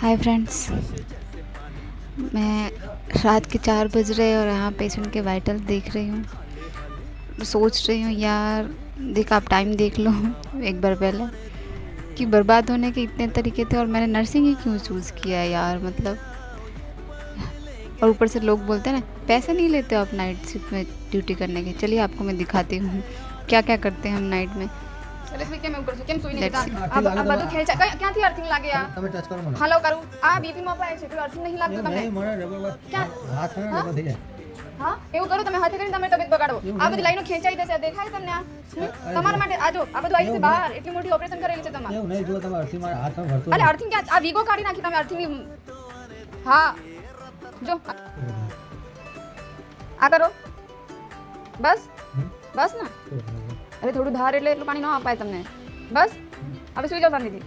Hi friends, मैं रात के 4 बज रहे और यहाँ पेशेंट के वाइटल देख रही हूँ। सोच रही हूँ यार, देख आप टाइम देख लो एक बार पहले कि बर्बाद होने के इतने तरीके थे और मैंने नर्सिंग ही क्यों चूज़ किया यार, मतलब। और ऊपर से लोग बोलते हैं ना, पैसे नहीं लेते हो आप नाइट शिफ्ट में ड्यूटी करने के। चलिए आपको मैं दिखाती हूँ क्या क्या करते हैं हम नाइट में। કેમ સુઈ નહીં જતા? આ બધું ખેંચા ક્યાંથી અર્થિંગ લાગે યાર? તમે ટચ કરો મને. હલો કરું. આ બીપી માં પાય છે, કોઈ અર્થિંગ નહીં લાગતું તમને? નહીં, મને રબર હાથ ને રબર થઈ જાય. હા, એવું કરો તમે હાથે કરીને તમે તબિયત બગાડો. આ બધી લાઈનો ખેંચાઈ દેશે, દેખાય તમને આ? તમારા માટે આ જો આ બધું આવી છે બહાર, એટલી મોટી ઓપરેશન કરેલી છે તમારે. એવું નહીં, જો તમે અર્થિંગ માં હાથ માં ભરતો. અરે અર્થિંગ ક્યાં? આ વીગો કાઢી નાખી તમે અર્થિંગ. હા, જો આ કરો. બસ બસ ના. અરે થોડું ધાર એટલે એટલું પાણી ન અપાય તમને. બસ હવે સુઈ જાઓ શાંતિથી.